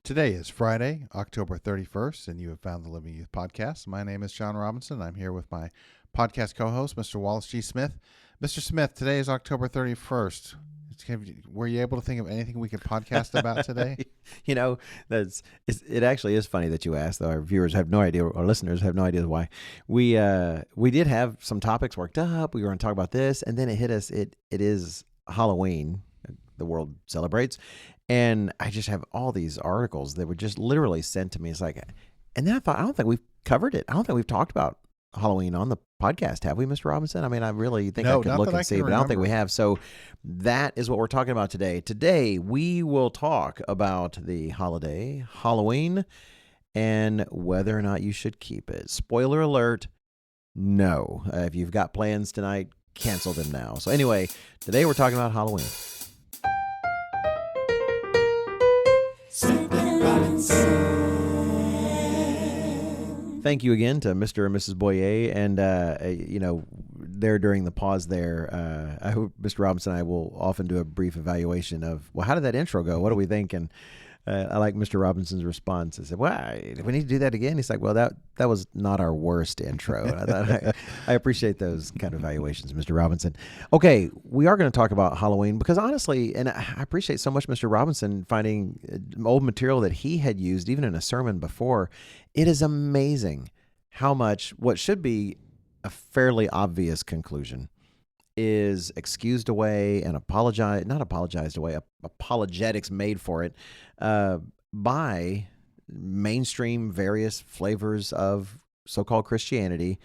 Today is Friday, October 31st, and you have found the Living Youth Podcast. My name is John Robinson. I'm here with my podcast co-host, Mr. Wallace G. Smith. Mr. Smith, today is October 31st. Were you able to think of anything we could podcast about today? It actually is funny that you asked, though. Our viewers have no idea, our listeners have no idea why. We did have some topics worked up. We were going to talk about this, and then it hit us. It is Halloween. The world celebrates. And I just have all these articles that were just literally sent to me. It's like, and then I thought, I don't think we've covered it. I don't think we've talked about Halloween on the podcast, have we, Mr. Robinson? I mean, I really think I could look and see, but I don't think we have. So that is what we're talking about today. Today, we will talk about the holiday, Halloween, and whether or not you should keep it. Spoiler alert, no. If you've got plans tonight, cancel them now. So anyway, today we're talking about Halloween. Thank you again to Mr. and Mrs. Boyer, and there during the pause there, I hope Mr. Robinson and I will often do a brief evaluation of, well, how did that intro go? What do we think? And I like Mr. Robinson's response. I said, well, do we need to do that again? He's like, well, that was not our worst intro. And I thought I appreciate those kind of evaluations, Mr. Robinson. Okay, we are going to talk about Halloween because honestly, and I appreciate so much Mr. Robinson finding old material that he had used even in a sermon before. It is amazing how much what should be a fairly obvious conclusion is excused away and apologetics made for it by mainstream various flavors of so-called Christianity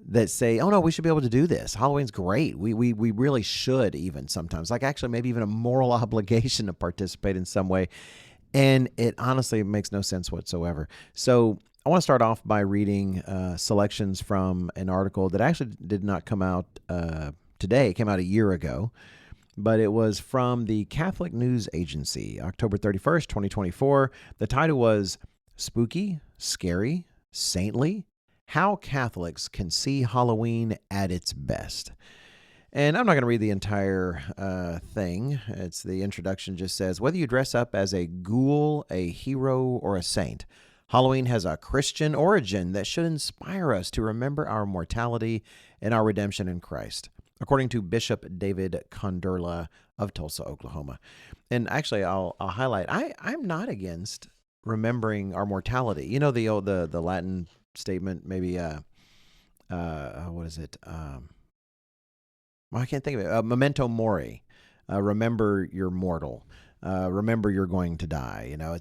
that say, oh no, we should be able to do this. Halloween's great. We really should even sometimes, like actually maybe even a moral obligation to participate in some way. And it honestly makes no sense whatsoever. So I want to start off by reading selections from an article that actually did not come out today. It came out a year ago, but it was from the Catholic News Agency, October 31st, 2024. The title was Spooky, Scary, Saintly, How Catholics Can See Halloween at Its Best. And I'm not going to read the entire thing. It's the introduction just says, whether you dress up as a ghoul, a hero, or a saint, Halloween has a Christian origin that should inspire us to remember our mortality and our redemption in Christ, according to Bishop David Condurla of Tulsa, Oklahoma. And actually, I'll highlight, I'm not against remembering our mortality. You know, the Latin statement, maybe, what is it? Well, I can't think of it. Memento mori. Remember you're mortal. Remember you're going to die. You know,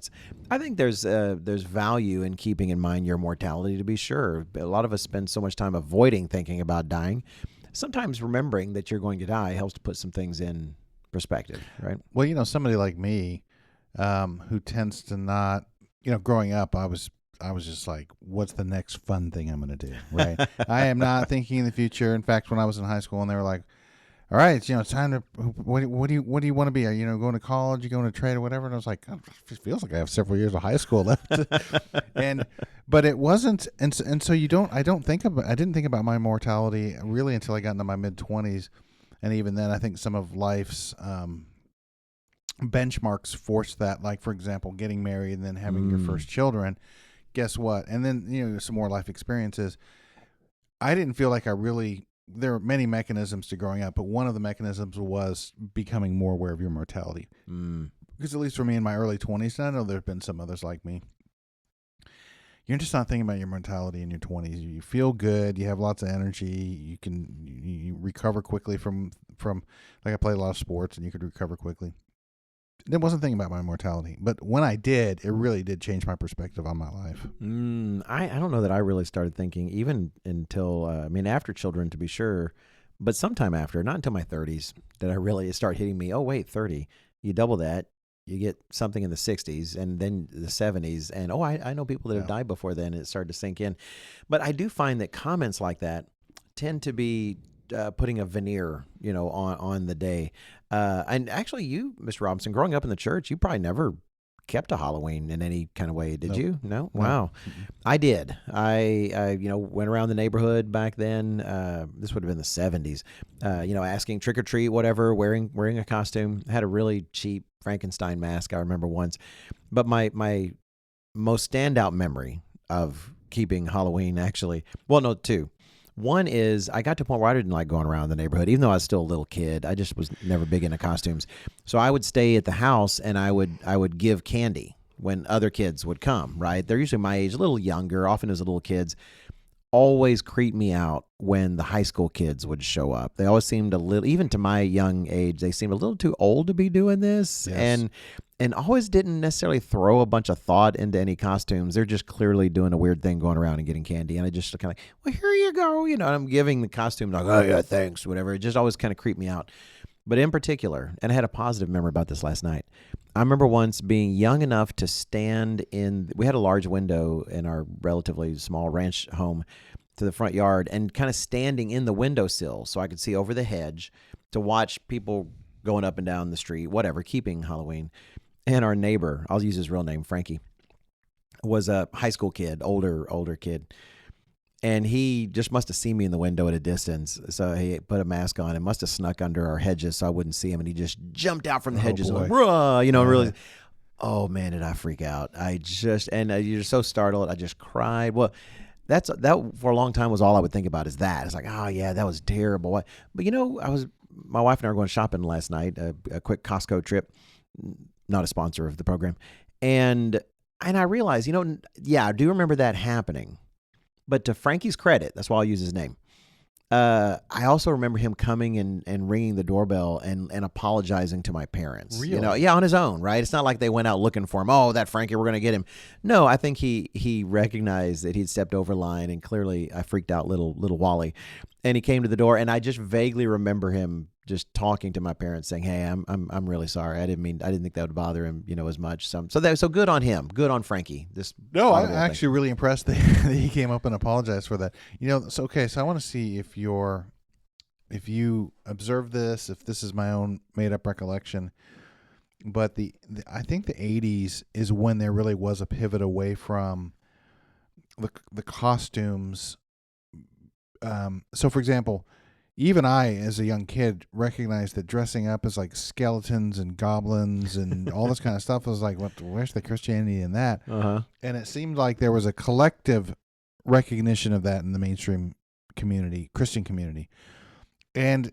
I think there's value in keeping in mind your mortality, to be sure. A lot of us spend so much time avoiding thinking about dying. Sometimes remembering that you're going to die helps to put some things in perspective, right? Well, somebody like me who tends to not, growing up, I was just like, what's the next fun thing I'm going to do, right? I am not thinking in the future. In fact, when I was in high school and they were like, all right, it's time to, what do you want to be? Are you going to college, you going to trade or whatever? And I was like, oh, it feels like I have several years of high school left. But it wasn't. And so I didn't think about my mortality really until I got into my mid-20s. And even then, I think some of life's benchmarks forced that, like, for example, getting married and then having your first children. Guess what? And then, some more life experiences. I didn't feel like there are many mechanisms to growing up, but one of the mechanisms was becoming more aware of your mortality. Because at least for me in my early 20s, and I know there have been some others like me, you're just not thinking about your mortality in your 20s. You feel good. You have lots of energy. You recover quickly from like I played a lot of sports and you could recover quickly. I wasn't thinking about my mortality, but when I did, it really did change my perspective on my life. I don't know that I really started thinking even until, after children to be sure, but sometime after, not until my 30s, did I really start hitting me, oh, wait, 30, you double that, you get something in the 60s and then the 70s, and I know people that have died before then, and it started to sink in. But I do find that comments like that tend to be putting a veneer, on the day. And actually you, Mr. Robinson, growing up in the church, you probably never kept a Halloween in any kind of way. Did Nope. you? No? No. Wow. I did. I went around the neighborhood back then. This would have been the 70s. Asking trick or treat, whatever, wearing a costume. I had a really cheap Frankenstein mask, I remember once. But my most standout memory of keeping Halloween, actually, well, no, two. One is I got to a point where I didn't like going around the neighborhood, even though I was still a little kid. I just was never big into costumes. So I would stay at the house and I would give candy when other kids would come, right? They're usually my age, a little younger, often as little kids. Always creeped me out when the high school kids would show up. They always seemed a little, even to my young age, they seemed a little too old to be doing this. Yes. And always didn't necessarily throw a bunch of thought into any costumes. They're just clearly doing a weird thing going around and getting candy. And I just kind of like, well, here you go. And I'm giving the costume like, oh yeah, thanks, whatever. It just always kind of creeped me out. But in particular, and I had a positive memory about this last night. I remember once being young enough to stand we had a large window in our relatively small ranch home to the front yard, and kind of standing in the windowsill so I could see over the hedge to watch people going up and down the street, whatever, keeping Halloween. And our neighbor, I'll use his real name, Frankie, was a high school kid, older kid. And he just must have seen me in the window at a distance. So he put a mask on and must have snuck under our hedges so I wouldn't see him. And he just jumped out from the hedges and went, "Bruh," really. Oh, man, did I freak out. You're so startled. I just cried. Well, that for a long time was all I would think about is that. It's like, oh, yeah, that was terrible. But, my wife and I were going shopping last night, a quick Costco trip, not a sponsor of the program. And I realized, I do remember that happening. But to Frankie's credit, that's why I'll use his name. I also remember him coming and ringing the doorbell and apologizing to my parents. Really? On his own, right? It's not like they went out looking for him. Oh, that Frankie, we're going to get him. No, I think he recognized that he'd stepped over line, and clearly I freaked out little Wally. And he came to the door, and I just vaguely remember him just talking to my parents, saying, "Hey, I'm really sorry. I didn't think that would bother him, as much." So good on him. Good on Frankie. I'm actually really impressed that he came up and apologized for that. So I want to see if you observe this, if this is my own made up recollection. But I think the 80s is when there really was a pivot away from the costumes. So, for example, even I, as a young kid, recognized that dressing up as like skeletons and goblins and all this kind of stuff was like, where's the Christianity in that? Uh-huh. And it seemed like there was a collective recognition of that in the mainstream community, Christian community. And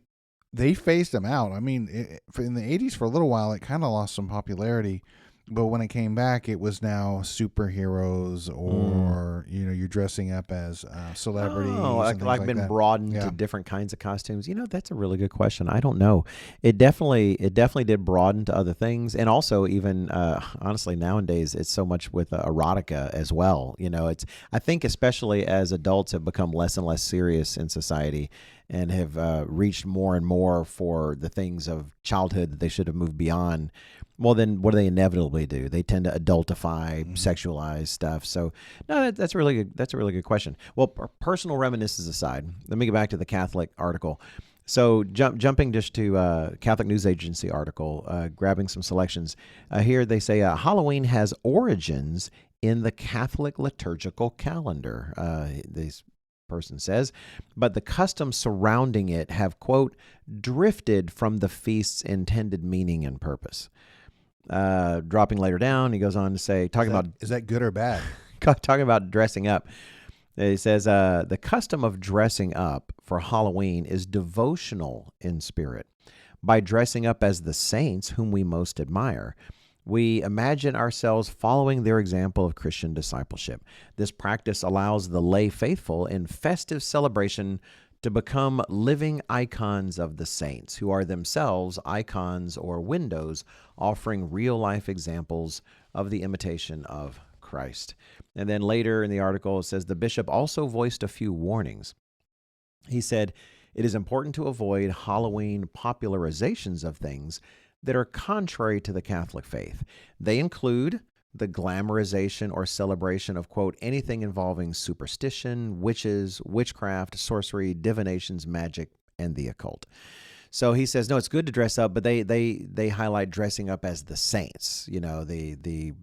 they phased them out. I mean, in the 80s, for a little while, it kind of lost some popularity. But when it came back, it was superheroes, or you're dressing up as celebrities. Oh, like been that. broadened to different kinds of costumes. That's a really good question. I don't know. It definitely did broaden to other things, and also even honestly nowadays it's so much with erotica as well. I think especially as adults have become less and less serious in society, and have reached more and more for the things of childhood that they should have moved beyond. Well, then what do they inevitably do? They tend to adultify, sexualize stuff. So, no, that's a really good. That's a really good question. Well, personal reminiscences aside, let me get back to the Catholic article. So, jumping just to Catholic News Agency article, grabbing some selections. Here they say Halloween has origins in the Catholic liturgical calendar. This person says, but the customs surrounding it have, quote, drifted from the feast's intended meaning and purpose. Dropping later down, he goes on to say, is that good or bad? Talking about dressing up. He says, the custom of dressing up for Halloween is devotional in spirit. By dressing up as the saints whom we most admire, we imagine ourselves following their example of Christian discipleship. This practice allows the lay faithful in festive celebration to become living icons of the saints, who are themselves icons or windows offering real-life examples of the imitation of Christ. And then later in the article, it says the bishop also voiced a few warnings. He said, it is important to avoid Halloween popularizations of things that are contrary to the Catholic faith. They include the glamorization or celebration of, quote, anything involving superstition, witches, witchcraft, sorcery, divinations, magic, and the occult. So he says, no, it's good to dress up, but they highlight dressing up as the saints, the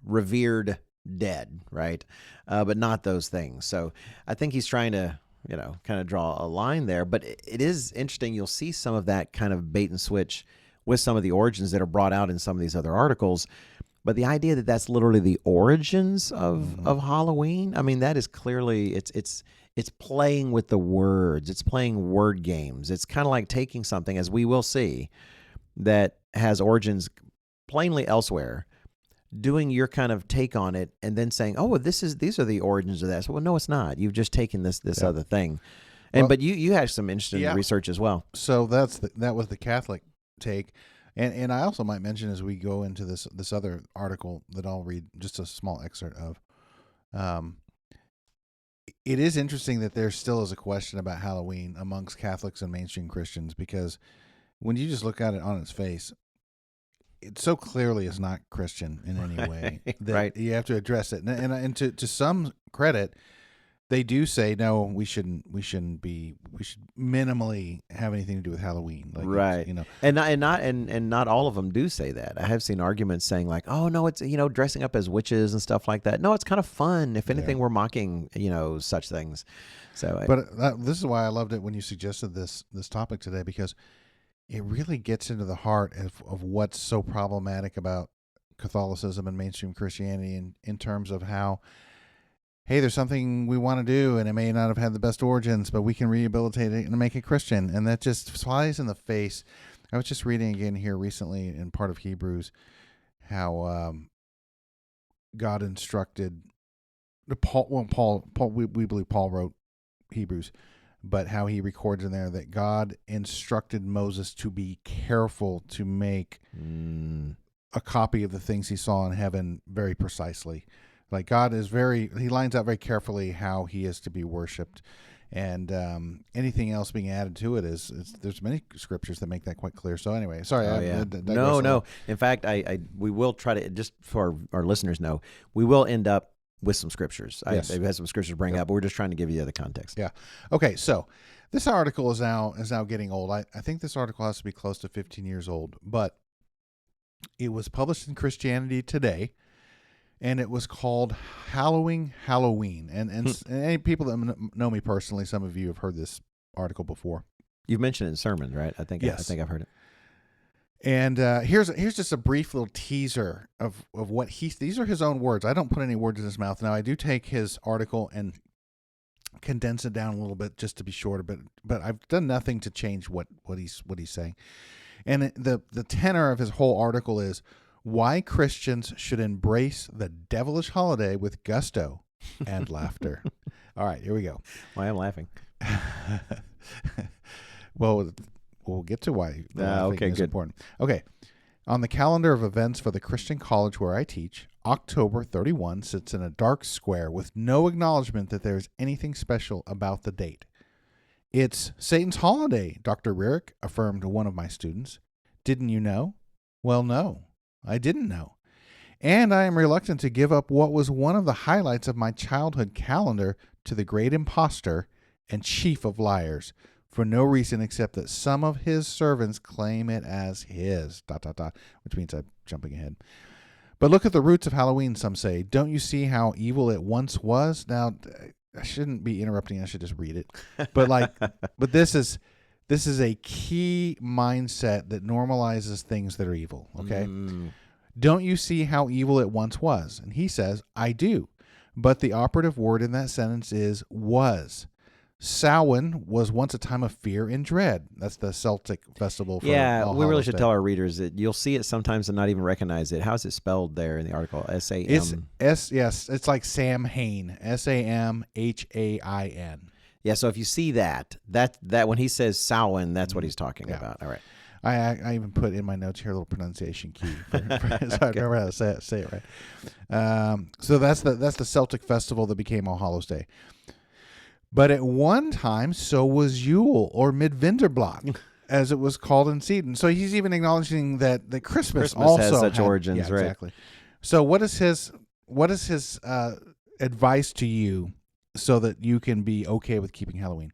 revered dead, right? But not those things. So I think he's trying to, kind of draw a line there. But it is interesting. You'll see some of that kind of bait and switch with some of the origins that are brought out in some of these other articles. But the idea that that's literally the origins of Halloween, I mean, that is clearly, it's playing with the words. It's playing word games. It's kind of like taking something, as we will see, that has origins plainly elsewhere, doing your kind of take on it, and then saying, "Oh, well, these are the origins of that." So, well, no, it's not. You've just taken this other thing. And but you had some interesting research as well. So that was the Catholic take, and I also might mention as we go into this other article that I'll read just a small excerpt of. It is interesting that there still is a question about Halloween amongst Catholics and mainstream Christians, because when you just look at it on its face, it so clearly is not Christian in any way that right. You have to address it. And to some credit, they do say, no, we should minimally have anything to do with Halloween. Like, right. And not all of them do say that. I have seen arguments saying like, oh no, it's, dressing up as witches and stuff like that. No, it's kind of fun. If anything, we're mocking, such things. So, but this is why I loved it when you suggested this topic today, because it really gets into the heart of what's so problematic about Catholicism and mainstream Christianity in terms of how, hey, there's something we want to do, and it may not have had the best origins, but we can rehabilitate it and make it Christian. And that just flies in the face. I was just reading again here recently in part of Hebrews how God instructed Paul. We believe Paul wrote Hebrews, but how he records in there that God instructed Moses to be careful to make a copy of the things he saw in heaven very precisely. Like God is he lines out very carefully how he is to be worshipped, and anything else being added to it is there's many scriptures that make that quite clear. So anyway, sorry. No. In fact, we will try to, just for our listeners know, we will end up with some scriptures. Yes. I had some scriptures to bring up, but we're just trying to give you the context. Yeah. Okay. So this article is now getting old. I think this article has to be close to 15 years old, but it was published in Christianity Today, and it was called Halloween. And any people that know me personally, some of you have heard this article before. You've mentioned it in sermons, right? I think I've heard it. And here's just a brief little teaser of what these are his own words. I don't put any words in his mouth. Now, I do take his article and condense it down a little bit just to be shorter, but I've done nothing to change what he's saying. And the tenor of his whole article is why Christians should embrace the devilish holiday with gusto and laughter. All right, here we go. Why I'm laughing. Well, we'll get to why. Okay, good. Important. Okay. On the calendar of events for the Christian college where I teach, October 31 sits in a dark square with no acknowledgement that there is anything special about the date. It's Satan's holiday, Dr. Rierick affirmed to one of my students. Didn't you know? Well, no, I didn't know. And I am reluctant to give up what was one of the highlights of my childhood calendar to the great impostor and chief of liars, for no reason except that some of his servants claim it as his, ... which means I'm jumping ahead. But look at the roots of Halloween, some say. Don't you see how evil it once was? Now, I shouldn't be interrupting. I should just read it. But this is a key mindset that normalizes things that are evil, okay? Don't you see how evil it once was? And he says, I do. But the operative word in that sentence is was. Samhain was once a time of fear and dread. That's the Celtic festival for All we really Hallows should Day. tell our readers that you'll see it sometimes and not even recognize it. How's it spelled there in the article? S-A-M. Yes, it's like Samhain. Samhain. Yeah, so if you see that when he says Samhain, that's what he's talking about. All right. I even put in my notes here a little pronunciation key so I remember how to say it right. So that's the Celtic festival that became All Hallows Day. But at one time, so was Yule or Midvinterblad, as it was called in Sweden. So he's even acknowledging that the Christmas also has such origins, right? Exactly. So what is his advice to you so that you can be okay with keeping Halloween?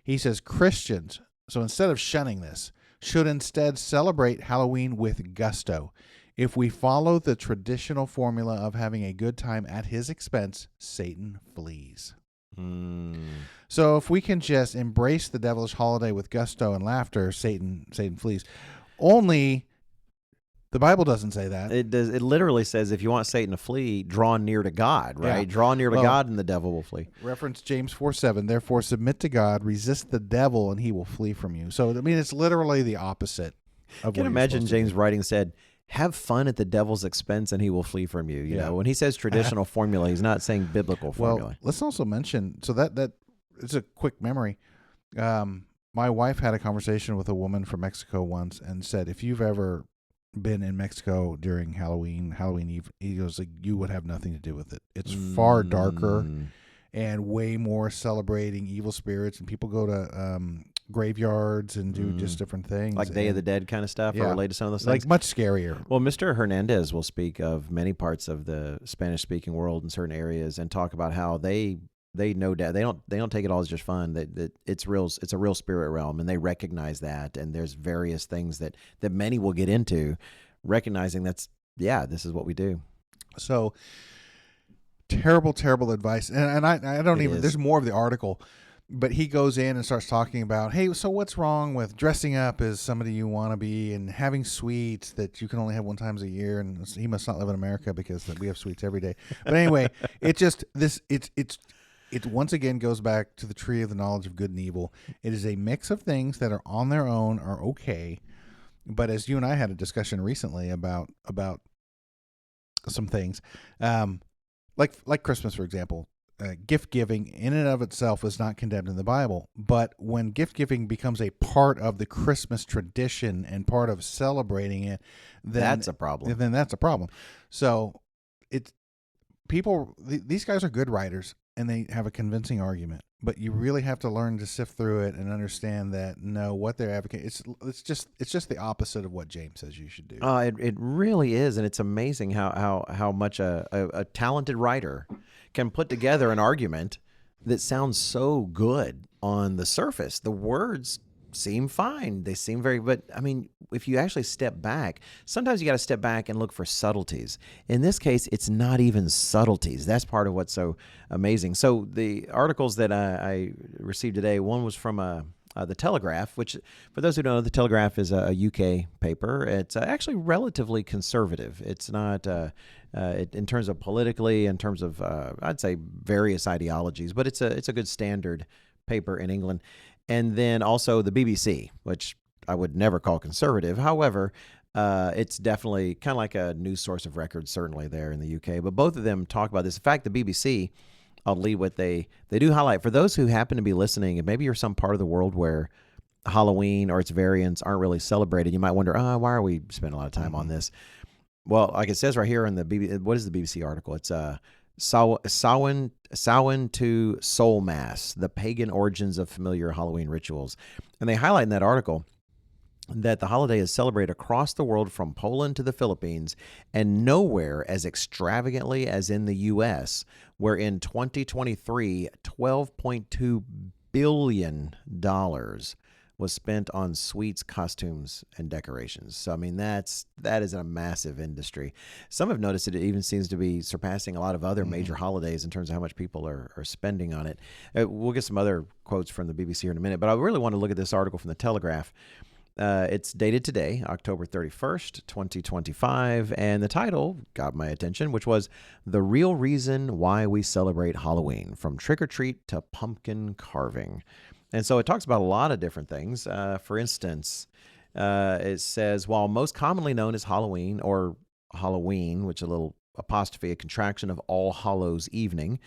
He says Christians So instead of shunning this, should instead celebrate Halloween with gusto. If we follow the traditional formula of having a good time at his expense, Satan flees. So if we can just embrace the devilish holiday with gusto and laughter, Satan flees. Only the Bible doesn't say that. It does. It literally says if you want Satan to flee, draw near to God, right? Yeah. Draw near to God and the devil will flee. Reference James 4:7. Therefore, submit to God, resist the devil, and he will flee from you. So, I mean, it's literally the opposite of Can what imagine you're James' writing said, have fun at the devil's expense and he will flee from you. You know, when he says traditional formula, he's not saying biblical formula. Well, let's also mention, so that it's a quick memory. My wife had a conversation with a woman from Mexico once and said, if you've ever been in Mexico during Halloween Eve, he goes, like, you would have nothing to do with it. It's far darker and way more celebrating evil spirits, and people go to graveyards and do just different things, like Day of the Dead kind of stuff, or related to some of those things. Like much scarier. Well, Mr. Hernandez will speak of many parts of the Spanish-speaking world in certain areas and talk about how they know that they don't take it all as just fun. That it's real. It's a real spirit realm, and they recognize that. And there's various things that many will get into, recognizing this is what we do. So terrible advice, and I don't even. There's more of the article. But he goes in and starts talking about, hey, so what's wrong with dressing up as somebody you want to be and having sweets that you can only have one times a year? And he must not live in America because we have sweets every day. But anyway, it once again goes back to the tree of the knowledge of good and evil. It is a mix of things that are on their own are okay. But as you and I had a discussion recently about some things, like Christmas, for example. Gift giving in and of itself is not condemned in the Bible, but when gift giving becomes a part of the Christmas tradition and part of celebrating it, then that's a problem. Then that's a problem. So these guys are good writers and they have a convincing argument, but you really have to learn to sift through it and understand that what they're advocating, it's just the opposite of what James says you should do. It really is, and it's amazing how much a talented writer can put together an argument that sounds so good on the surface. The words seem fine. They seem but I mean, if you actually step back, sometimes you got to step back and look for subtleties. In this case, it's not even subtleties. That's part of what's so amazing. So the articles that I received today, one was from the Telegraph, which, for those who don't know, the Telegraph is a UK paper. It's actually relatively conservative. It's not, in terms of politically, in terms of, I'd say, various ideologies, but it's a good standard paper in England. And then also the BBC, which I would never call conservative. However, it's definitely kind of like a news source of record, certainly there in the UK. But both of them talk about this. In fact, the BBC, I'll lead what they do highlight. For those who happen to be listening, and maybe you're some part of the world where Halloween or its variants aren't really celebrated, you might wonder, why are we spending a lot of time on this? Well, like it says right here in the BBC, what is the BBC article? It's Samhain to Soul Mass, the pagan origins of familiar Halloween rituals. And they highlight in that article that the holiday is celebrated across the world from Poland to the Philippines and nowhere as extravagantly as in the U.S., where in 2023, $12.2 billion was spent on sweets, costumes, and decorations. So, I mean, that is a massive industry. Some have noticed that it even seems to be surpassing a lot of other major holidays in terms of how much people are spending on it. We'll get some other quotes from the BBC here in a minute, but I really want to look at this article from the Telegraph. It's dated today, October 31st, 2025, and the title got my attention, which was The Real Reason Why We Celebrate Halloween, From Trick or Treat to Pumpkin Carving. And so it talks about a lot of different things. For instance, it says, while most commonly known as Halloween or Halloween, which is a little apostrophe, a contraction of All Hallows Evening,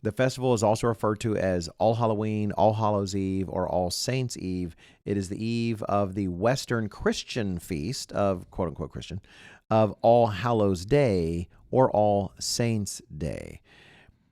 the festival is also referred to as All Halloween, All Hallows Eve, or All Saints Eve. It is the eve of the Western Christian feast of, quote-unquote Christian, of All Hallows Day or All Saints Day.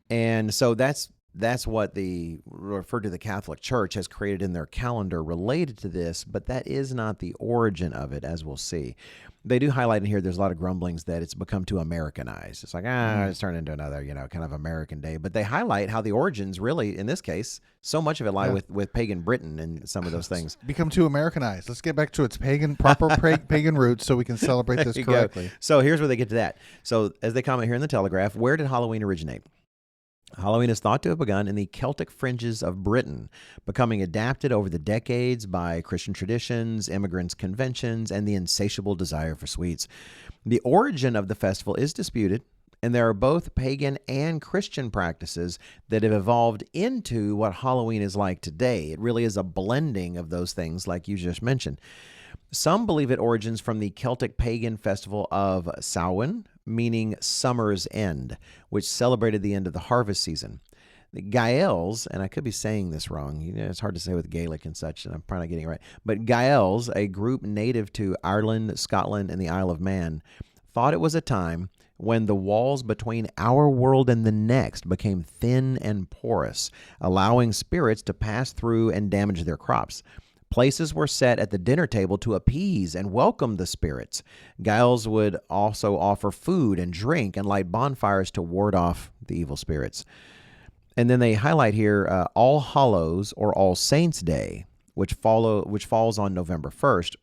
And so that's that's what the referred to the Catholic Church has created in their calendar related to this, but that is not the origin of it, as we'll see. They do highlight in here there's a lot of grumblings that it's become too Americanized. It's like, it's turned into another, kind of American day. But they highlight how the origins really, in this case, so much of it lie with pagan Britain and some of those things. Become too Americanized. Let's get back to its proper pagan roots so we can celebrate this correctly. Go. So here's where they get to that. So as they comment here in the Telegraph, where did Halloween originate? Halloween is thought to have begun in the Celtic fringes of Britain, becoming adapted over the decades by Christian traditions, immigrants' conventions, and the insatiable desire for sweets. The origin of the festival is disputed, and there are both pagan and Christian practices that have evolved into what Halloween is like today. It really is a blending of those things, like you just mentioned. Some believe it origins from the Celtic pagan festival of Samhain, meaning summer's end, which celebrated the end of the harvest season. The Gaels, and I could be saying this wrong, it's hard to say with Gaelic and such, and I'm probably not getting it right, but Gaels, a group native to Ireland, Scotland, and the Isle of Man, thought it was a time when the walls between our world and the next became thin and porous, allowing spirits to pass through and damage their crops. Places were set at the dinner table to appease and welcome the spirits. Gaels would also offer food and drink and light bonfires to ward off the evil spirits. And then they highlight here All Hallows or All Saints' Day, which falls on November 1st,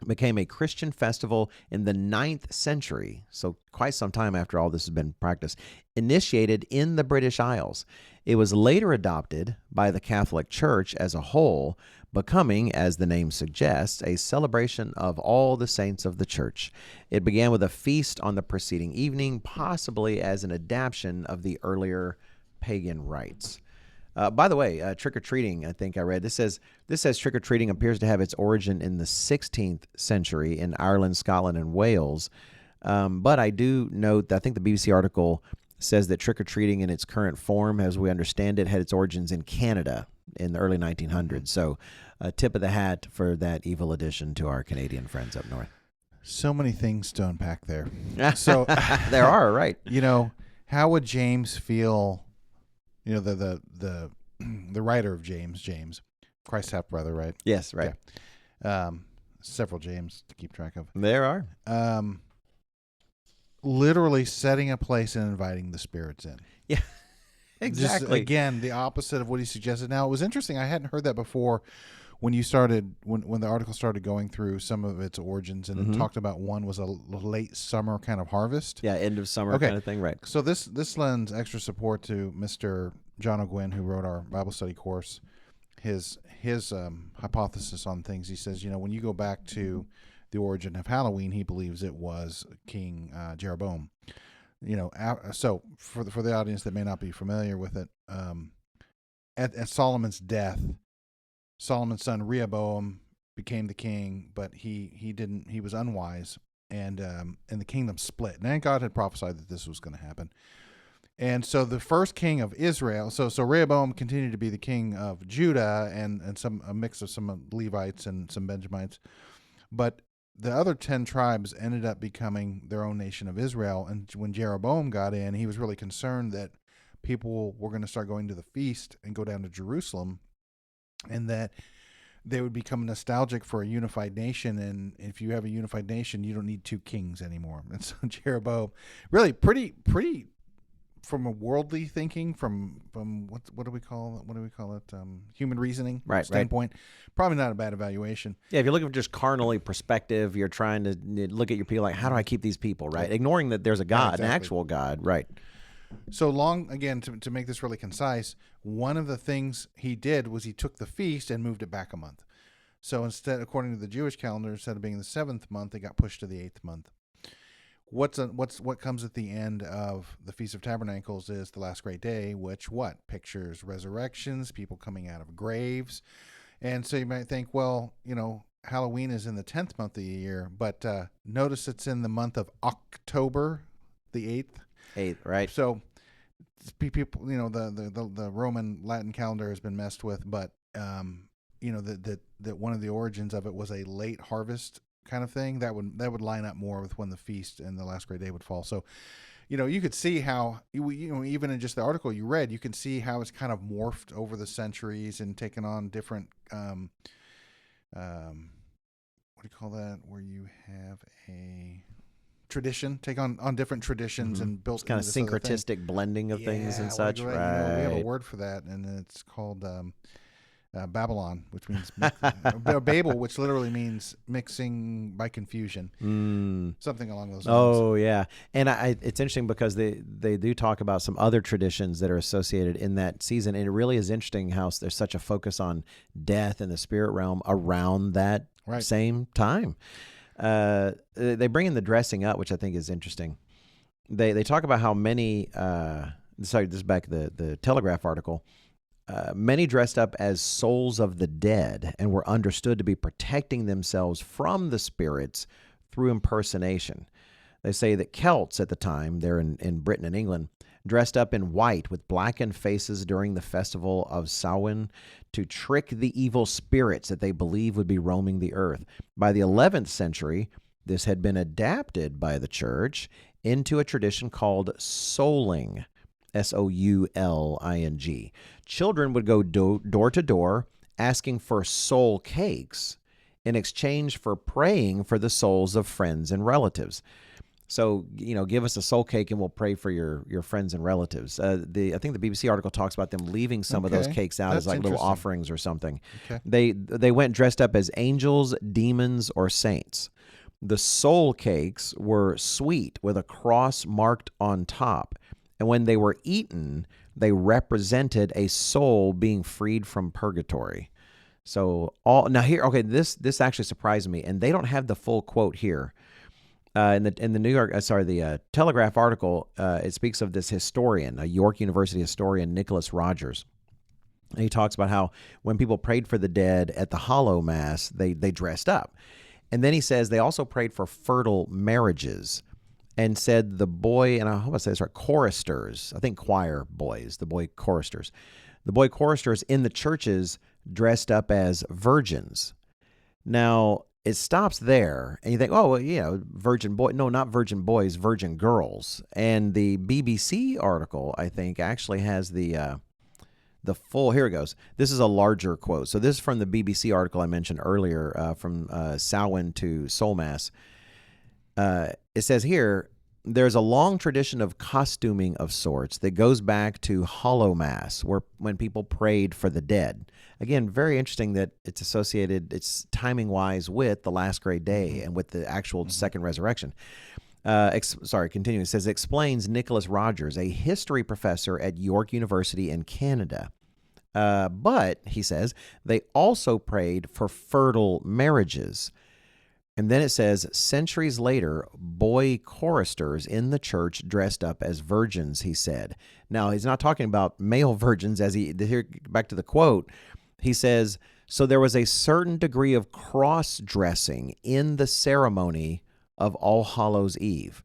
became a Christian festival in the 9th century, so quite some time after all this has been practiced, initiated in the British Isles. It was later adopted by the Catholic Church as a whole, becoming, as the name suggests, a celebration of all the saints of the church. It began with a feast on the preceding evening, possibly as an adaptation of the earlier pagan rites. By the way, trick-or-treating, I think I read, this says trick-or-treating appears to have its origin in the 16th century in Ireland, Scotland, and Wales. But I do note that I think the BBC article says that trick-or-treating in its current form, as we understand it, had its origins in Canada in the early 1900s. So a tip of the hat for that evil addition to our Canadian friends up north. So many things to unpack there. So there are, right. How would James feel, the writer of James, Christ's half-brother, right? Yes, right. Yeah. Several James to keep track of. There are. Literally setting a place and inviting the spirits in. Yeah. Exactly. Just, again, the opposite of what he suggested. Now, it was interesting. I hadn't heard that before when the article started going through some of its origins, and it talked about one was a late summer kind of harvest. Yeah, end of summer kind of thing, right. So this lends extra support to Mr. John O'Gwyn, who wrote our Bible study course, his hypothesis on things. He says, when you go back to the origin of Halloween, he believes it was King Jeroboam. So for the audience that may not be familiar with it, at Solomon's death, Solomon's son Rehoboam became the king, but he was unwise, and the kingdom split. And God had prophesied that this was going to happen. And so the first king of Israel, so Rehoboam continued to be the king of Judah and a mix of some Levites and some Benjamites, but the other 10 tribes ended up becoming their own nation of Israel. And when Jeroboam got in, he was really concerned that people were going to start going to the feast and go down to Jerusalem, and that they would become nostalgic for a unified nation. And if you have a unified nation, you don't need two kings anymore. And so Jeroboam, really pretty from a worldly thinking, from what do we call it? Human reasoning standpoint, probably not a bad evaluation. Yeah, if you're looking for just carnally perspective, you're trying to look at your people like, how do I keep these people right? Ignoring that there's a God, an actual God, right? So long, again, to make this really concise, one of the things he did was he took the feast and moved it back a month. So instead, according to the Jewish calendar, instead of being the 7th month, it got pushed to the 8th month. What comes at the end of the Feast of Tabernacles is the last great day, which pictures resurrections, people coming out of graves. And so you might think, well, Halloween is in the 10th month of the year, but notice it's in the month of October, the 8th. 8th, right? So people, the Roman Latin calendar has been messed with, but that one of the origins of it was a late harvest kind of thing that would line up more with when the feast and the last great day would fall. So you could see how, even in just the article you read, you can see how it's kind of morphed over the centuries and taken on different, what do you call that? Where you have a tradition, take on different traditions and built kind of syncretistic blending of things and such. Right. We have a word for that, and it's called Babylon, which means Babel, which literally means mixing by confusion, something along those lines. Oh yeah, and it's interesting because they do talk about some other traditions that are associated in that season, and it really is interesting how there's such a focus on death and the spirit realm around that same time. They bring in the dressing up, which I think is interesting. They talk about how many. Sorry, this is back the Telegraph article. Many dressed up as souls of the dead and were understood to be protecting themselves from the spirits through impersonation. They say that Celts at the time, they're in Britain and England, dressed up in white with blackened faces during the festival of Samhain to trick the evil spirits that they believe would be roaming the earth. By the 11th century, this had been adapted by the church into a tradition called souling. Souling. Children would go door to door asking for soul cakes in exchange for praying for the souls of friends and relatives. So, give us a soul cake and we'll pray for your friends and relatives. I think the BBC article talks about them leaving some of those cakes out as like little offerings or something. Okay. They went dressed up as angels, demons, or saints. The soul cakes were sweet with a cross marked on top. And when they were eaten, they represented a soul being freed from purgatory. So this actually surprised me, and they don't have the full quote here. In the Telegraph article, it speaks of this historian, a York University historian, Nicholas Rogers. And he talks about how when people prayed for the dead at the Hollow Mass, they dressed up. And then he says they also prayed for fertile marriages. And said the boy, and I hope I say this right, choristers, I think choir boys, the boy choristers. The boy choristers in the churches dressed up as virgins. Now, it stops there, and you think, virgin boy. No, not virgin boys, virgin girls. And the BBC article, I think, actually has the full, here it goes. This is a larger quote. So this is from the BBC article I mentioned earlier, from Samhain to Soul Mass. It says here, there's a long tradition of costuming of sorts that goes back to Hollow Mass, when people prayed for the dead. Again, very interesting that it's associated, it's timing-wise with the last great day and with the actual second resurrection. Continuing. It says, explains Nicholas Rogers, a history professor at York University in Canada. But, he says, they also prayed for fertile marriages. And then it says, centuries later, boy choristers in the church dressed up as virgins, he said. Now, he's not talking about male virgins, here, back to the quote. He says, so there was a certain degree of cross-dressing in the ceremony of All Hallows Eve.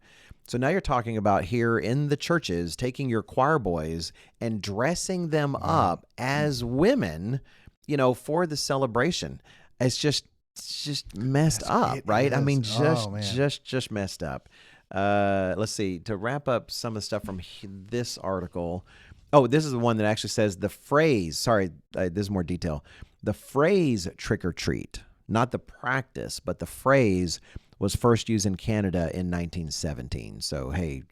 So now you're talking about here in the churches, taking your choir boys and dressing them up as women, for the celebration. It's just messed up, right? I mean, just messed up. Let's see. To wrap up some of the stuff from this article. Oh, this is the one that actually says the phrase. Sorry, this is more detail. The phrase "trick or treat," not the practice, but the phrase was first used in Canada in 1917. So hey,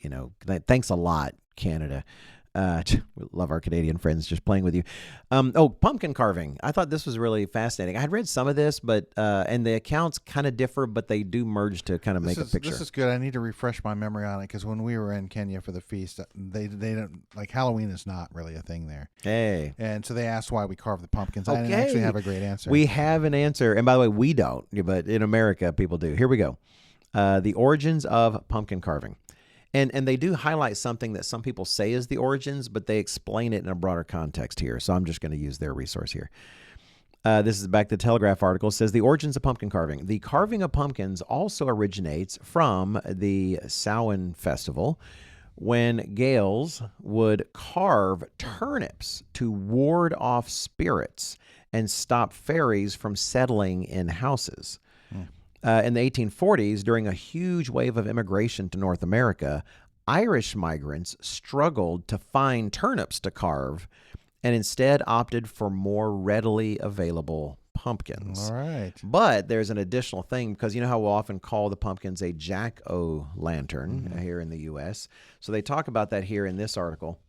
thanks a lot, Canada. We love our Canadian friends, just playing with you. Pumpkin carving. I thought this was really fascinating. I had read some of this, but and the accounts kind of differ, but they do merge to kind of make a picture. This is good. I need to refresh my memory on it because when we were in Kenya for the feast, they don't like Halloween is not really a thing there. Hey, and so they asked why we carve the pumpkins. Okay. I didn't actually have a great answer. We have an answer, and by the way, we don't, but in America, people do. Here we go. The origins of pumpkin carving. And they do highlight something that some people say is the origins, but they explain it in a broader context here. So I'm just going to use their resource here. This is back to the Telegraph article. It says the origins of pumpkin carving. The carving of pumpkins also originates from the Samhain festival, when Gaels would carve turnips to ward off spirits and stop fairies from settling in houses. In the 1840s, during a huge wave of immigration to North America, Irish migrants struggled to find turnips to carve and instead opted for more readily available pumpkins. All right. But there's an additional thing, because you know how we'll often call the pumpkins a jack-o'-lantern here in the U.S. So they talk about that here in this article.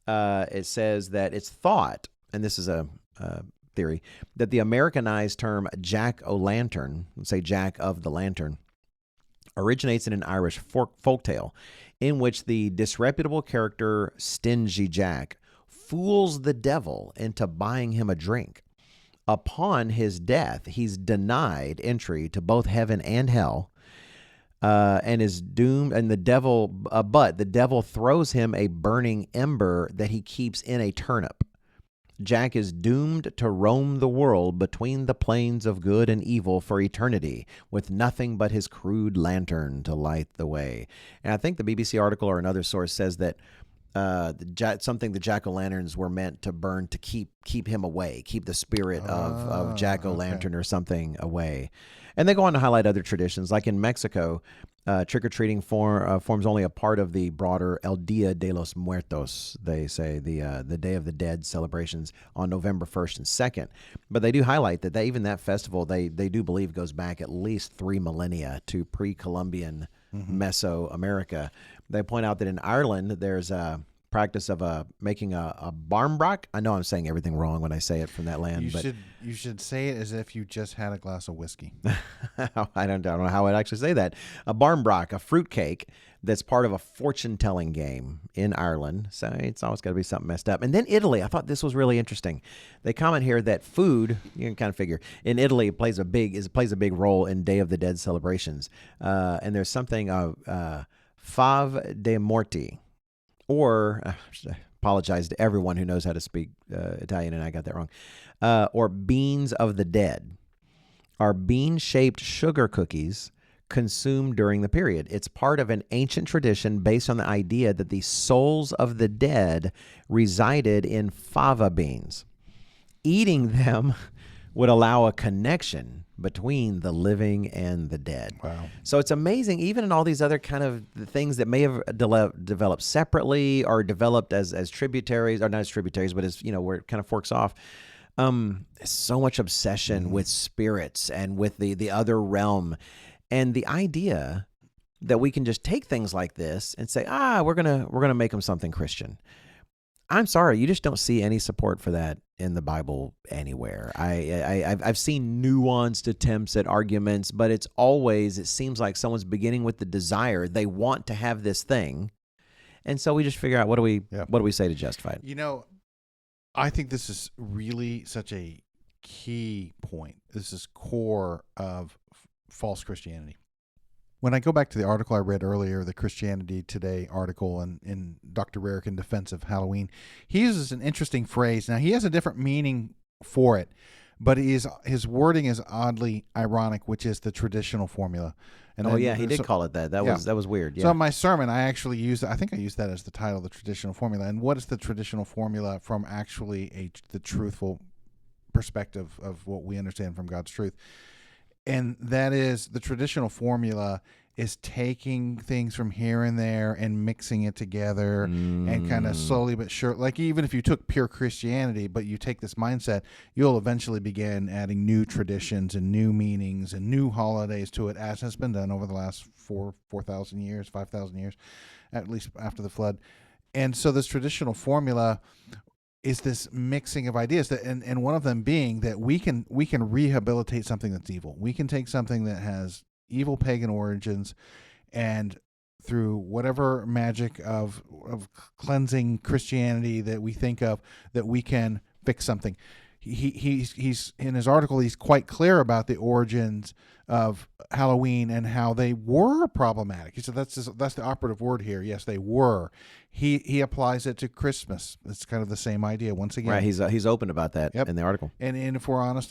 It says that it's thought, and this is a theory, that the Americanized term jack-o'-lantern, let's say Jack of the Lantern, originates in an Irish folktale in which the disreputable character Stingy Jack fools the devil into buying him a drink. Upon his death, he's denied entry to both heaven and hell, and is doomed. And the devil throws him a burning ember that he keeps in a turnip. Jack is doomed to roam the world between the plains of good and evil for eternity, with nothing but his crude lantern to light the way. And I think the BBC article or another source says that the jack-o'-lanterns were meant to burn to keep him away, keep the spirit of jack-o'-lantern or something away. And they go on to highlight other traditions, like in Mexico, trick-or-treating forms only a part of the broader El Dia de los Muertos, they say, the Day of the Dead celebrations on November 1st and 2nd. But they do highlight that even that festival, they do believe goes back at least 3 millennia to pre-Columbian Mesoamerica. They point out that in Ireland, there's a practice of making a barmbrack. I know I'm saying everything wrong when I say it from that land. You should say it as if you just had a glass of whiskey. I don't know how I'd actually say that. A barmbrack, a fruitcake that's part of a fortune-telling game in Ireland. So it's always got to be something messed up. And then Italy, I thought this was really interesting. They comment here that food, you can kind of figure, in Italy plays a big role in Day of the Dead celebrations. And there's something of fave de morti, or apologize to everyone who knows how to speak Italian, and I got that wrong, or beans of the dead, are bean-shaped sugar cookies consumed during the period. It's part of an ancient tradition based on the idea that the souls of the dead resided in fava beans. Eating them would allow a connection between the living and the dead. Wow. So it's amazing, even in all these other kind of things that may have developed separately or developed as tributaries, or not as tributaries, but as, where it kind of forks off. So much obsession with spirits and with the other realm. And the idea that we can just take things like this and say, we're gonna make them something Christian. I'm sorry, you just don't see any support for that in the Bible anywhere. I've seen nuanced attempts at arguments, but it seems like someone's beginning with the desire. They want to have this thing. And so we just figure out what do we say to justify it? I think this is really such a key point. This is core of false Christianity. When I go back to the article I read earlier, the Christianity Today article in Dr. Rarick in defense of Halloween, he uses an interesting phrase. Now, he has a different meaning for it, but his wording is oddly ironic, which is the traditional formula. And he did call it that. That was weird. Yeah. So in my sermon, I actually I think I used that as the title, the traditional formula. And what is the traditional formula from actually the truthful perspective of what we understand from God's truth? And that is, the traditional formula is taking things from here and there and mixing it together and kind of slowly but sure. Like, even if you took pure Christianity, but you take this mindset, you'll eventually begin adding new traditions and new meanings and new holidays to it, as has been done over the last 4,000 years, 5,000 years, at least after the flood. And so this traditional formula is this mixing of ideas and one of them being that we can rehabilitate something that's evil. We can take something that has evil pagan origins, and through whatever magic of cleansing Christianity that we think of, that we can fix something. He's in his article, he's quite clear about the origins of Halloween and how they were problematic. He said that's the operative word here. Yes, they were. He applies it to Christmas. It's kind of the same idea once again. Right. He's open about that in the article. And if we're honest,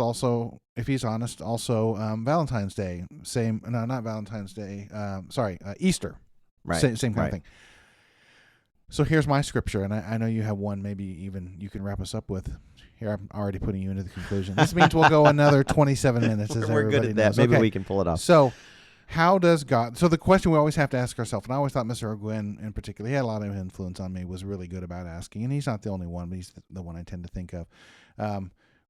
if he's honest, Valentine's Day. Not Valentine's Day. Easter. Right. Same kind of thing. So here's my scripture, and I know you have one. Maybe even you can wrap us up with. Here, I'm already putting you into the conclusion. This means we'll go another 27 minutes. We're good at that. Maybe we can pull it off. So How does God? So the question we always have to ask ourselves, and I always thought Mr. O'Gwen in particular, he had a lot of influence on me, was really good about asking, and he's not the only one, but he's the one I tend to think of.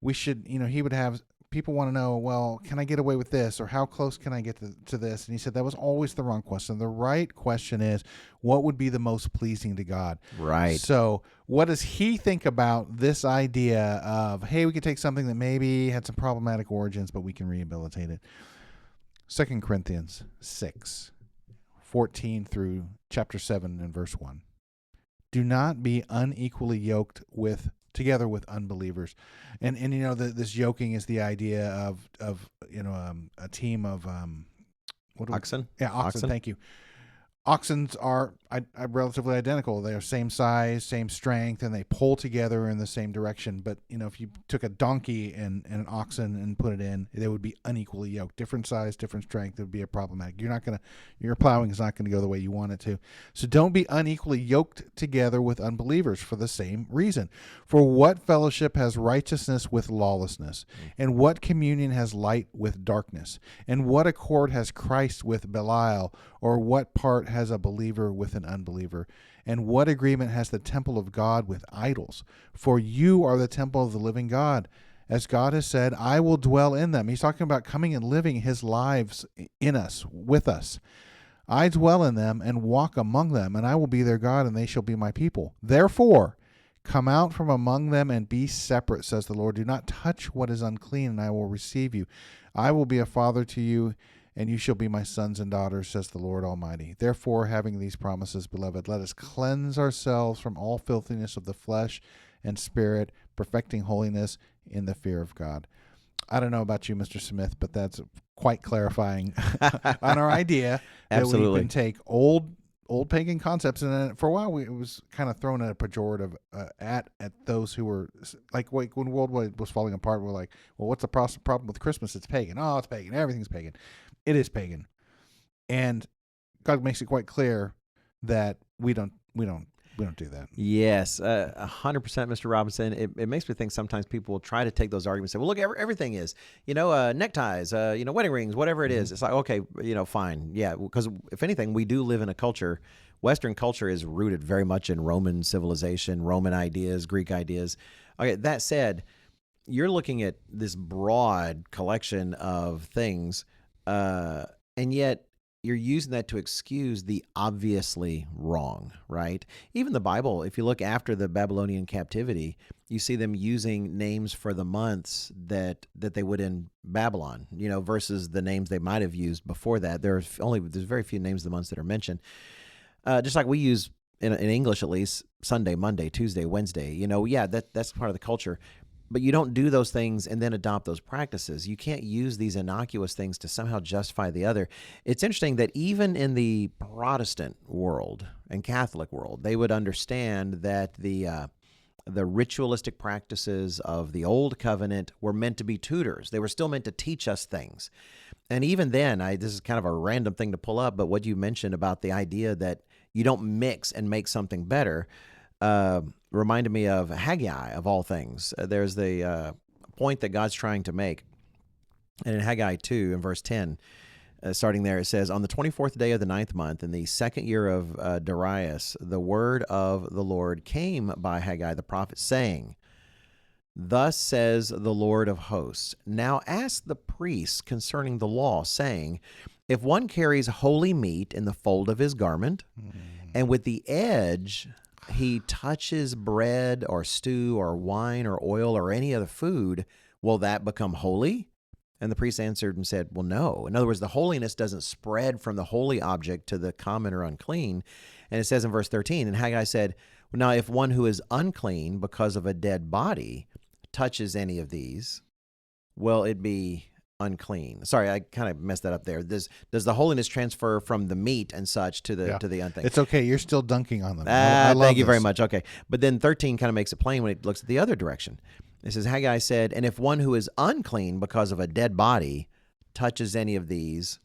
We should, he would have people want to know, well, can I get away with this, or how close can I get to this? And he said that was always the wrong question. The right question is, what would be the most pleasing to God? Right. So what does he think about this idea of, hey, we could take something that maybe had some problematic origins, but we can rehabilitate it? 2 Corinthians 6:14 through chapter 7 and verse 1. Do not be unequally yoked together with unbelievers. And this yoking is the idea of a team of Oxen? Yeah, oxen. Thank you. Oxens are relatively identical. They are same size, same strength, and they pull together in the same direction. But, if you took a donkey and an oxen and put it in, they would be unequally yoked. Different size, different strength. It would be a problematic. Your plowing is not going to go the way you want it to. So don't be unequally yoked together with unbelievers for the same reason. For what fellowship has righteousness with lawlessness? And what communion has light with darkness? And what accord has Christ with Belial? Or what part has a believer with an unbeliever? And what agreement has the temple of God with idols? For you are the temple of the living God. As God has said, I will dwell in them. He's talking about coming and living his lives in us, with us. I dwell in them and walk among them, and I will be their God, and they shall be my people. Therefore, come out from among them and be separate, says the Lord. Do not touch what is unclean, and I will receive you. I will be a father to you, and you shall be my sons and daughters, says the Lord Almighty. Therefore, having these promises, beloved, let us cleanse ourselves from all filthiness of the flesh and spirit, perfecting holiness in the fear of God. I don't know about you, Mr. Smith, but that's quite clarifying on our idea that we can take old pagan concepts, and then for a while it was kind of thrown at a pejorative at those who were like when World War was falling apart. We're like, well, what's the problem with Christmas? It's pagan. Oh, it's pagan. Everything's pagan. It is pagan, and God makes it quite clear that we don't do that. Yes, 100%, Mr. Robinson. It makes me think sometimes people will try to take those arguments and say, well, look, everything is, neckties, wedding rings, whatever it is. It's like, okay, fine. Yeah, because if anything, we do live in a culture. Western culture is rooted very much in Roman civilization, Roman ideas, Greek ideas. Okay, that said, you're looking at this broad collection of things, and yet you're using that to excuse the obviously wrong, right? Even the Bible, if you look after the Babylonian captivity, you see them using names for the months that they would in Babylon, versus the names they might have used before that. There's very few names of the months that are mentioned. Just like we use in English, at least, Sunday, Monday, Tuesday, Wednesday. That's part of the culture. But you don't do those things and then adopt those practices. You can't use these innocuous things to somehow justify the other. It's interesting that even in the Protestant world and Catholic world, they would understand that the ritualistic practices of the Old Covenant were meant to be tutors. They were still meant to teach us things. And even then, this is kind of a random thing to pull up, but what you mentioned about the idea that you don't mix and make something better reminded me of Haggai, of all things. There's the point that God's trying to make. And in Haggai 2, in verse 10, starting there, it says, on the 24th day of the 9th month, in the second year of Darius, the word of the Lord came by Haggai the prophet, saying, thus says the Lord of hosts, now ask the priests concerning the law, saying, if one carries holy meat in the fold of his garment, and with the edge he touches bread or stew or wine or oil or any other food, will that become holy? And the priest answered and said, well, no. In other words, the holiness doesn't spread from the holy object to the common or unclean. And it says in verse 13, and Haggai said, now if one who is unclean because of a dead body touches any of these, will it be unclean? Sorry, I kind of messed that up there. Does the holiness transfer from the meat and such to the unclean? It's okay. You're still dunking on them. I love thank you this. very much. Okay. But then 13 kind of makes it plain when it looks at the other direction. It says, Haggai said, and if one who is unclean because of a dead body touches any of these,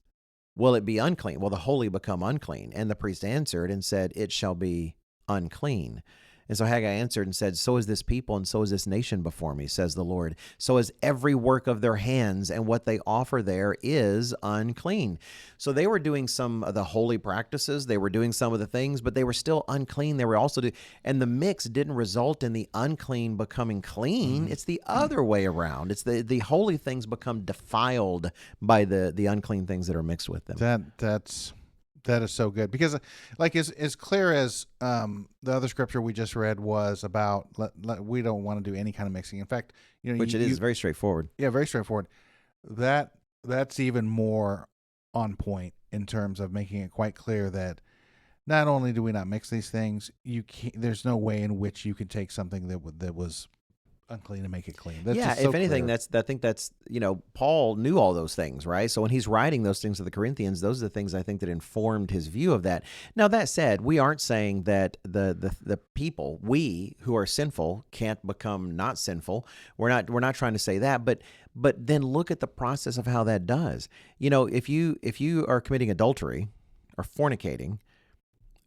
will it be unclean? Will the holy become unclean? And the priest answered and said, it shall be unclean. And so Haggai answered and said, so is this people and so is this nation before me, says the Lord. So is every work of their hands, and what they offer there is unclean. So they were doing some of the holy practices. They were doing some of the things, but they were still unclean. They were also and the mix didn't result in the unclean becoming clean. It's the other way around. It's the holy things become defiled by the unclean things that are mixed with them. That is so good, because like as clear as the other scripture we just read was about we don't want to do any kind of mixing. In fact, Which it is very straightforward. Yeah, very straightforward. That's even more on point in terms of making it quite clear that not only do we not mix these things, there's no way in which you could take something that was unclean and make it clean. That's yeah, if anything, clear. I think that's Paul knew all those things, right? So when he's writing those things to the Corinthians, those are the things I think that informed his view of that. Now that said, we aren't saying that the people, we who are sinful, can't become not sinful. We're not trying to say that, but then look at the process of how that does. If you are committing adultery or fornicating,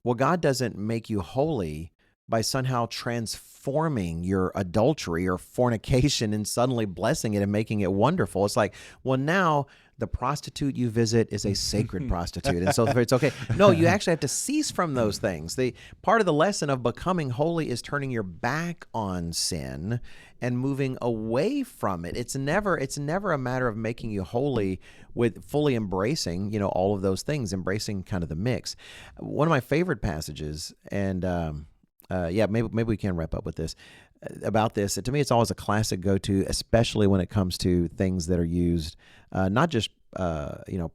well, God doesn't make you holy by somehow transforming your adultery or fornication and suddenly blessing it and making it wonderful. It's like, well, now the prostitute you visit is a sacred prostitute, and so it's okay. No, you actually have to cease from those things. The part of the lesson of becoming holy is turning your back on sin and moving away from it. It's never a matter of making you holy with fully embracing, all of those things, embracing kind of the mix. One of my favorite passages, and maybe we can wrap up with this. About this, to me, it's always a classic go-to, especially when it comes to things that are used, not just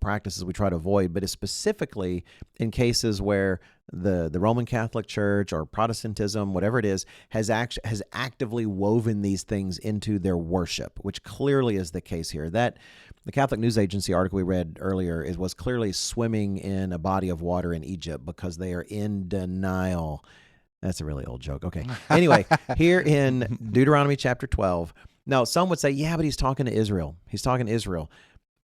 practices we try to avoid, but it's specifically in cases where the Roman Catholic Church or Protestantism, whatever it is, has actively woven these things into their worship, which clearly is the case here. That the Catholic News Agency article we read earlier was clearly swimming in a body of water in Egypt because they are in denial. That's a really old joke. Okay. Anyway, here in Deuteronomy chapter 12. Now, some would say, yeah, but he's talking to Israel. He's talking to Israel.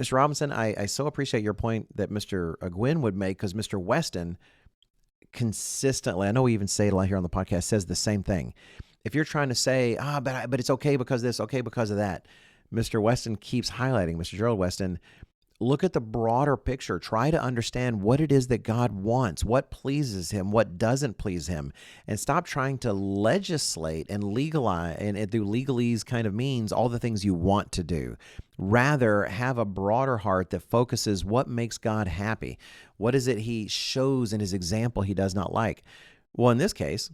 Mr. Robinson, I so appreciate your point that Mr. Gwynn would make, because Mr. Weston consistently, I know we even say it a lot here on the podcast, says the same thing. If you're trying to say, but it's okay because of this, okay because of that, Mr. Weston keeps highlighting, Mr. Gerald Weston, look at the broader picture. Try to understand what it is that God wants, what pleases him, what doesn't please him, and stop trying to legislate and legalize and through legalese kind of means all the things you want to do. Rather, have a broader heart that focuses what makes God happy. What is it he shows in his example he does not like? Well, in this case,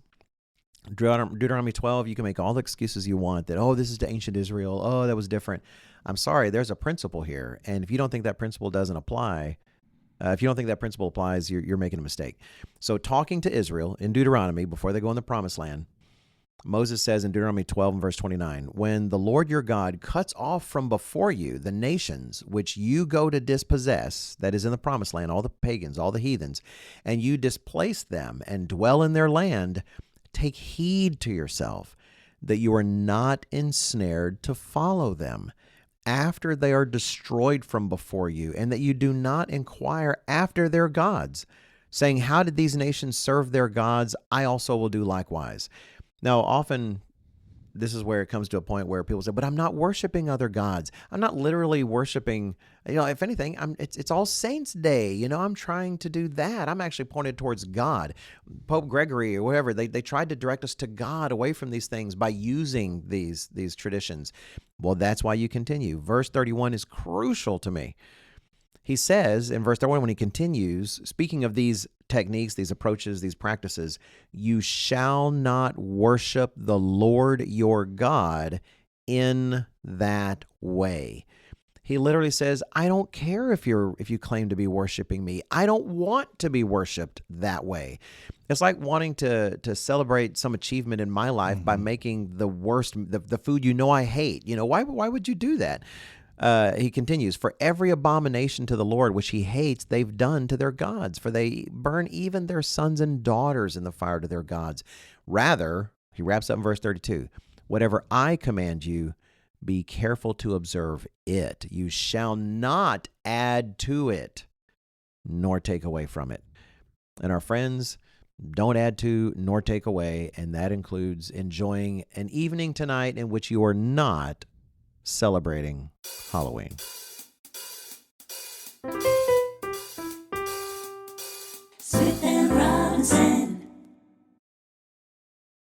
Deuteronomy 12, you can make all the excuses you want that, this is to ancient Israel. That was different. I'm sorry, there's a principle here. And if you don't think that principle doesn't apply, you're making a mistake. So talking to Israel in Deuteronomy before they go in the promised land, Moses says in Deuteronomy 12 and verse 29, when the Lord your God cuts off from before you the nations which you go to dispossess, that is in the promised land, all the pagans, all the heathens, and you displace them and dwell in their land, take heed to yourself that you are not ensnared to follow them after they are destroyed from before you, and that you do not inquire after their gods, saying, how did these nations serve their gods? I also will do likewise. Now, often this is where it comes to a point where people say, but I'm not worshiping other gods. I'm not literally worshiping, if anything, it's All Saints Day. I'm trying to do that. I'm actually pointed towards God. Pope Gregory or whatever, they tried to direct us to God away from these things by using these traditions. Well, that's why you continue. Verse 31 is crucial to me. He says in verse 31, when he continues, speaking of these techniques, these approaches, these practices, you shall not worship the Lord your God in that way. He literally says, I don't care if you claim to be worshiping me. I don't want to be worshiped that way. It's like wanting to celebrate some achievement in my life by making the worst, the food I hate. Why would you do that? He continues, for every abomination to the Lord which he hates, they've done to their gods, for they burn even their sons and daughters in the fire to their gods. Rather, he wraps up in verse 32, whatever I command you, be careful to observe it. You shall not add to it, nor take away from it. And our friends, don't add to nor take away, and that includes enjoying an evening tonight in which you are not celebrating Halloween. Smith and Robinson.